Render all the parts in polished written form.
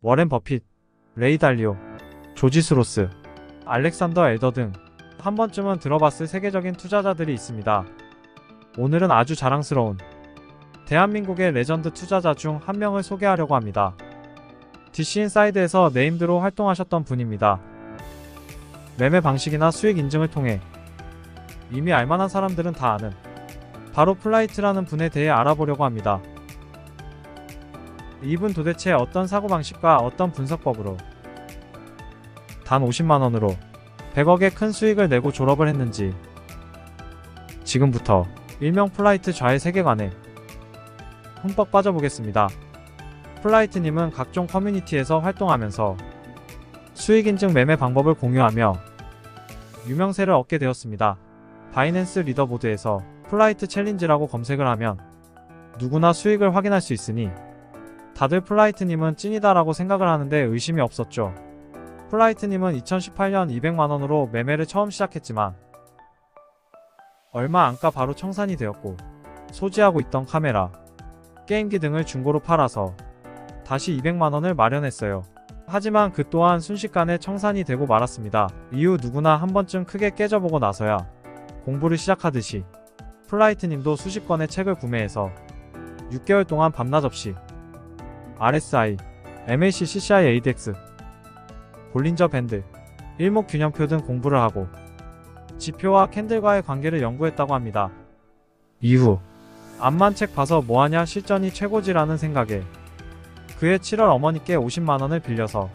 워렌 버핏, 레이 달리오, 조지 스로스, 알렉산더 엘더 등 한 번쯤은 들어봤을 세계적인 투자자들이 있습니다. 오늘은 아주 자랑스러운 대한민국의 레전드 투자자 중 한 명을 소개하려고 합니다. DC인사이드에서 네임드로 활동하셨던 분입니다. 매매 방식이나 수익 인증을 통해 이미 알만한 사람들은 다 아는 바로 플라이트라는 분에 대해 알아보려고 합니다. 이분 도대체 어떤 사고방식과 어떤 분석법으로 단 50만원으로 100억의 큰 수익을 내고 졸업을 했는지, 지금부터 일명 플라이트 좌의 세계관에 흠뻑 빠져보겠습니다. 플라이트님은 각종 커뮤니티에서 활동하면서 수익인증 매매 방법을 공유하며 유명세를 얻게 되었습니다. 바이낸스 리더보드에서 플라이트 챌린지라고 검색을 하면 누구나 수익을 확인할 수 있으니 다들 플라이트님은 찐이다라고 생각을 하는데 의심이 없었죠. 플라이트님은 2018년 200만원으로 매매를 처음 시작했지만 얼마 안가 바로 청산이 되었고, 소지하고 있던 카메라, 게임기 등을 중고로 팔아서 다시 200만원을 마련했어요. 하지만 그 또한 순식간에 청산이 되고 말았습니다. 이후 누구나 한 번쯤 크게 깨져보고 나서야 공부를 시작하듯이 플라이트님도 수십 권의 책을 구매해서 6개월 동안 밤낮 없이 RSI, MACD, CCI, ADX, 볼린저 밴드, 일목균형표 등 공부를 하고 지표와 캔들과의 관계를 연구했다고 합니다. 이후 암만 책 봐서 뭐하냐 실전이 최고지라는 생각에 그해 7월 어머니께 50만원을 빌려서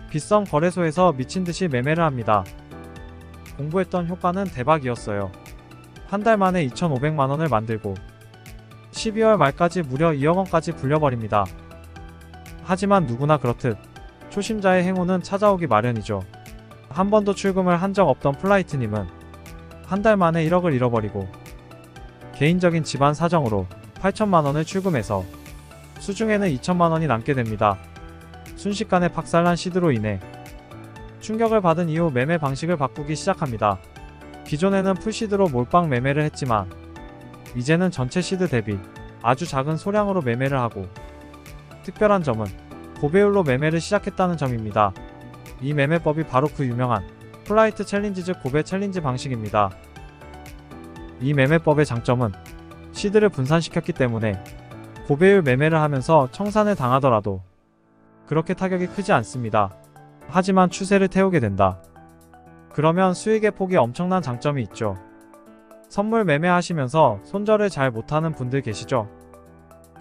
빗성 거래소에서 미친듯이 매매를 합니다. 공부했던 효과는 대박이었어요. 한 달 만에 2,500만원을 만들고 12월 말까지 무려 2억원까지 불려버립니다. 하지만 누구나 그렇듯 초심자의 행운은 찾아오기 마련이죠. 한 번도 출금을 한 적 없던 플라이트님은 한 달 만에 1억을 잃어버리고 개인적인 집안 사정으로 8천만원을 출금해서 수중에는 2천만원이 남게 됩니다. 순식간에 박살난 시드로 인해 충격을 받은 이후 매매 방식을 바꾸기 시작합니다. 기존에는 풀시드로 몰빵 매매를 했지만 이제는 전체 시드 대비 아주 작은 소량으로 매매를 하고, 특별한 점은 고배율로 매매를 시작했다는 점입니다. 이 매매법이 바로 그 유명한 플라이트 챌린지 즉 고배 챌린지 방식입니다. 이 매매법의 장점은 시드를 분산시켰기 때문에 고배율 매매를 하면서 청산을 당하더라도 그렇게 타격이 크지 않습니다. 하지만 추세를 태우게 된다. 그러면 수익의 폭이 엄청난 장점이 있죠. 선물 매매하시면서 손절을 잘 못하는 분들 계시죠?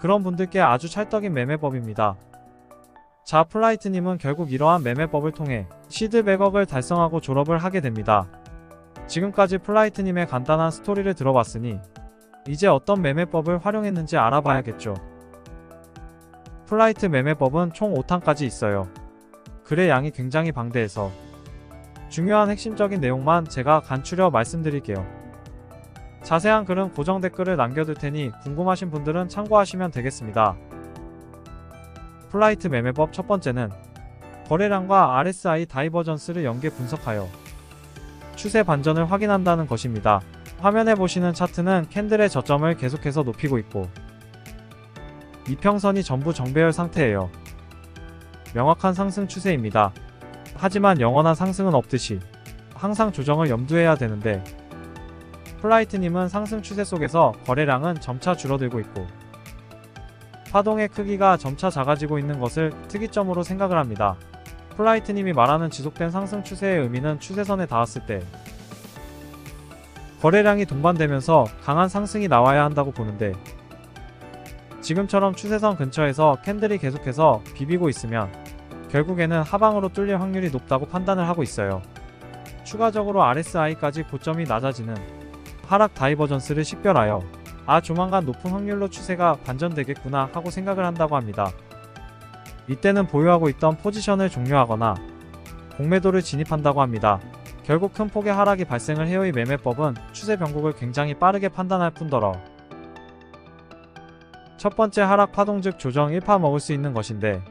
그런 분들께 아주 찰떡인 매매법입니다. 자, 플라이트님은 결국 이러한 매매법을 통해 시드 100억을 달성하고 졸업을 하게 됩니다. 지금까지 플라이트님의 간단한 스토리를 들어봤으니 이제 어떤 매매법을 활용했는지 알아봐야겠죠. 플라이트 매매법은 총 5탄까지 있어요. 글의 양이 굉장히 방대해서 중요한 핵심적인 내용만 제가 간추려 말씀드릴게요. 자세한 글은 고정 댓글을 남겨둘 테니 궁금하신 분들은 참고하시면 되겠습니다. 플라이트 매매법 첫 번째는 거래량과 RSI 다이버전스를 연계 분석하여 추세 반전을 확인한다는 것입니다. 화면에 보시는 차트는 캔들의 저점을 계속해서 높이고 있고 이평선이 전부 정배열 상태예요. 명확한 상승 추세입니다. 하지만 영원한 상승은 없듯이 항상 조정을 염두해야 되는데, 플라이트님은 상승 추세 속에서 거래량은 점차 줄어들고 있고 파동의 크기가 점차 작아지고 있는 것을 특이점으로 생각을 합니다. 플라이트님이 말하는 지속된 상승 추세의 의미는 추세선에 닿았을 때 거래량이 동반되면서 강한 상승이 나와야 한다고 보는데, 지금처럼 추세선 근처에서 캔들이 계속해서 비비고 있으면 결국에는 하방으로 뚫릴 확률이 높다고 판단을 하고 있어요. 추가적으로 RSI까지 고점이 낮아지는 하락 다이버전스를 식별하여 조만간 높은 확률로 추세가 반전되겠구나 하고 생각을 한다고 합니다. 이때는 보유하고 있던 포지션을 종료하거나 공매도를 진입한다고 합니다. 결국 큰 폭의 하락이 발생을 해요. 이 매매법은 추세 변곡을 굉장히 빠르게 판단할 뿐더러 첫 번째 하락 파동 즉 조정 1파 먹을 수 있는 것인데,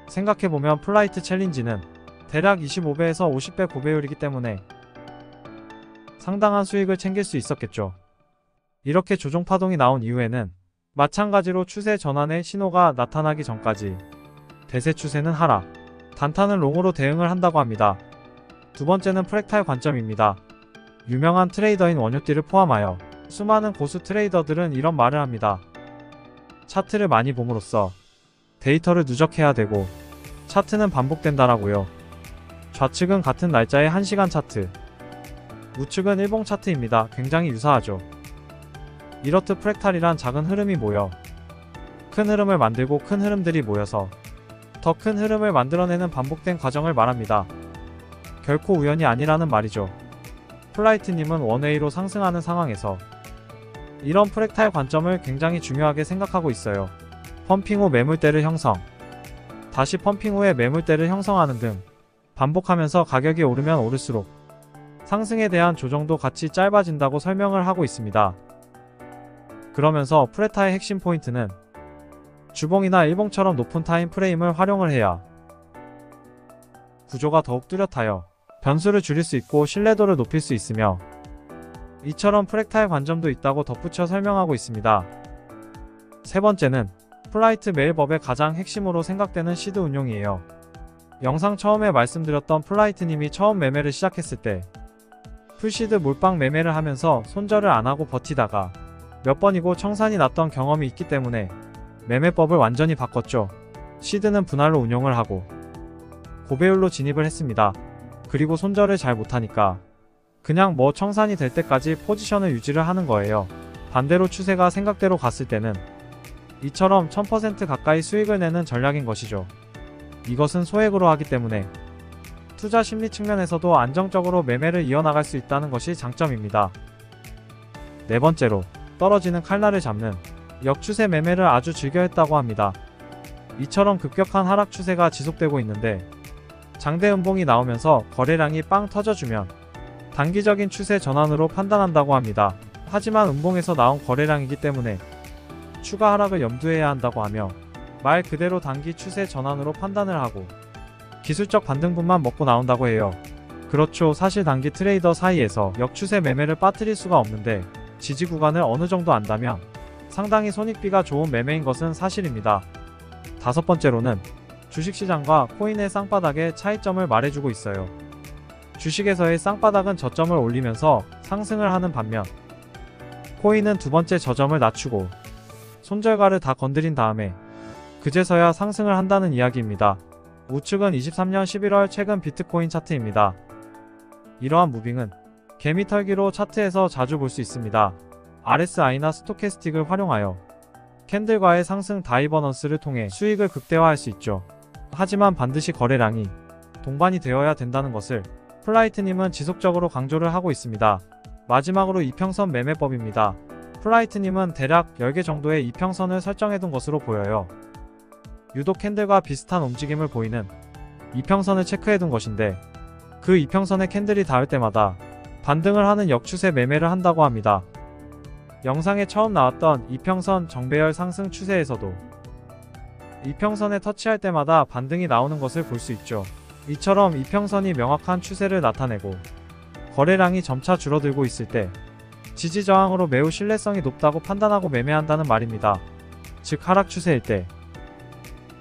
생각해보면 플라이트 챌린지는 대략 25배에서 50배 고배율이기 때문에 상당한 수익을 챙길 수 있었겠죠. 이렇게 조정 파동이 나온 이후에는 마찬가지로 추세 전환의 신호가 나타나기 전까지 대세 추세는 하락, 단타는 롱으로 대응을 한다고 합니다. 두 번째는 프랙탈 관점입니다. 유명한 트레이더인 원효띠를 포함하여 수많은 고수 트레이더들은 이런 말을 합니다. 차트를 많이 봄으로써 데이터를 누적해야 되고 차트는 반복된다라고요. 좌측은 같은 날짜의 1시간 차트, 우측은 일봉 차트입니다. 굉장히 유사하죠. 이렇듯 프랙탈이란 작은 흐름이 모여 큰 흐름을 만들고 큰 흐름들이 모여서 더 큰 흐름을 만들어내는 반복된 과정을 말합니다. 결코 우연이 아니라는 말이죠. 플라이트님은 원웨이로 상승하는 상황에서 이런 프랙탈 관점을 굉장히 중요하게 생각하고 있어요. 펌핑 후 매물대를 형성, 다시 펌핑 후에 매물대를 형성하는 등 반복하면서 가격이 오르면 오를수록 상승에 대한 조정도 같이 짧아진다고 설명을 하고 있습니다. 그러면서 프레타의 핵심 포인트는 주봉이나 일봉처럼 높은 타임 프레임을 활용을 해야 구조가 더욱 뚜렷하여 변수를 줄일 수 있고 신뢰도를 높일 수 있으며 이처럼 프랙탈 관점도 있다고 덧붙여 설명하고 있습니다. 세 번째는 플라이트 매일법의 가장 핵심으로 생각되는 시드 운용이에요. 영상 처음에 말씀드렸던 플라이트님이 처음 매매를 시작했을 때 풀시드 몰빵 매매를 하면서 손절을 안하고 버티다가 몇 번이고 청산이 났던 경험이 있기 때문에 매매법을 완전히 바꿨죠. 시드는 분할로 운용을 하고 고배율로 진입을 했습니다. 그리고 손절을 잘 못하니까 그냥 뭐 청산이 될 때까지 포지션을 유지를 하는 거예요. 반대로 추세가 생각대로 갔을 때는 이처럼 1000% 가까이 수익을 내는 전략인 것이죠. 이것은 소액으로 하기 때문에 투자 심리 측면에서도 안정적으로 매매를 이어나갈 수 있다는 것이 장점입니다. 네 번째로 떨어지는 칼날을 잡는 역추세 매매를 아주 즐겨 했다고 합니다. 이처럼 급격한 하락 추세가 지속되고 있는데 장대 음봉이 나오면서 거래량이 빵 터져주면 단기적인 추세 전환으로 판단한다고 합니다. 하지만 음봉에서 나온 거래량이기 때문에 추가 하락을 염두해야 한다고 하며 말 그대로 단기 추세 전환으로 판단을 하고 기술적 반등분만 먹고 나온다고 해요. 그렇죠. 사실 단기 트레이더 사이에서 역추세 매매를 빠뜨릴 수가 없는데 지지 구간을 어느 정도 안다면 상당히 손익비가 좋은 매매인 것은 사실입니다. 다섯 번째로는 주식시장과 코인의 쌍바닥의 차이점을 말해주고 있어요. 주식에서의 쌍바닥은 저점을 올리면서 상승을 하는 반면 코인은 두 번째 저점을 낮추고 손절가를 다 건드린 다음에 그제서야 상승을 한다는 이야기입니다. 우측은 23년 11월 최근 비트코인 차트입니다. 이러한 무빙은 개미털기로 차트에서 자주 볼 수 있습니다. RSI나 스토캐스틱을 활용하여 캔들과의 상승 다이버넌스를 통해 수익을 극대화할 수 있죠. 하지만 반드시 거래량이 동반이 되어야 된다는 것을 플라이트님은 지속적으로 강조를 하고 있습니다. 마지막으로 이평선 매매법입니다. 플라이트님은 대략 10개 정도의 이평선을 설정해둔 것으로 보여요. 유독 캔들과 비슷한 움직임을 보이는 이평선을 체크해둔 것인데 그 이평선의 캔들이 닿을 때마다 반등을 하는 역추세 매매를 한다고 합니다. 영상에 처음 나왔던 이평선 정배열 상승 추세에서도 이평선에 터치할 때마다 반등이 나오는 것을 볼 수 있죠. 이처럼 이평선이 명확한 추세를 나타내고 거래량이 점차 줄어들고 있을 때 지지저항으로 매우 신뢰성이 높다고 판단하고 매매한다는 말입니다. 즉 하락 추세일 때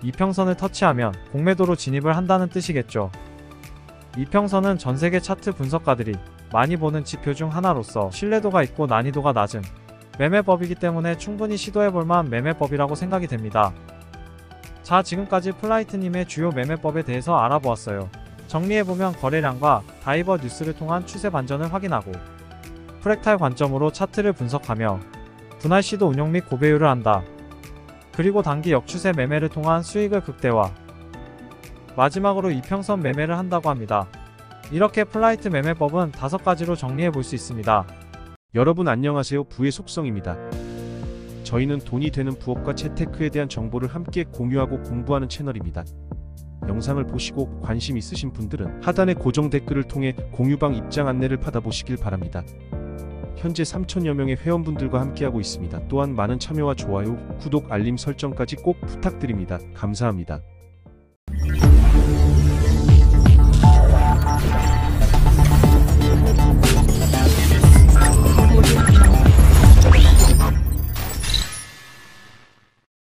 이평선을 터치하면 공매도로 진입을 한다는 뜻이겠죠. 이평선은 전세계 차트 분석가들이 많이 보는 지표 중 하나로서 신뢰도가 있고 난이도가 낮은 매매법이기 때문에 충분히 시도해볼만 매매법이라고 생각이 됩니다. 자, 지금까지 플라이트님의 주요 매매법에 대해서 알아보았어요. 정리해보면 거래량과 다이버 뉴스를 통한 추세 반전을 확인하고 프랙탈 관점으로 차트를 분석하며 분할 시도 운용 및 고배율을 한다. 그리고 단기 역추세 매매를 통한 수익을 극대화, 마지막으로 이평선 매매를 한다고 합니다. 이렇게 플라이트 매매법은 5가지로 정리해볼 수 있습니다. 여러분 안녕하세요. 부의 속성입니다. 저희는 돈이 되는 부업과 재테크에 대한 정보를 함께 공유하고 공부하는 채널입니다. 영상을 보시고 관심 있으신 분들은 하단의 고정 댓글을 통해 공유방 입장 안내를 받아보시길 바랍니다. 현재 3,000여 명의 회원분들과 함께하고 있습니다. 또한 많은 참여와 좋아요, 구독, 알림 설정까지 꼭 부탁드립니다. 감사합니다.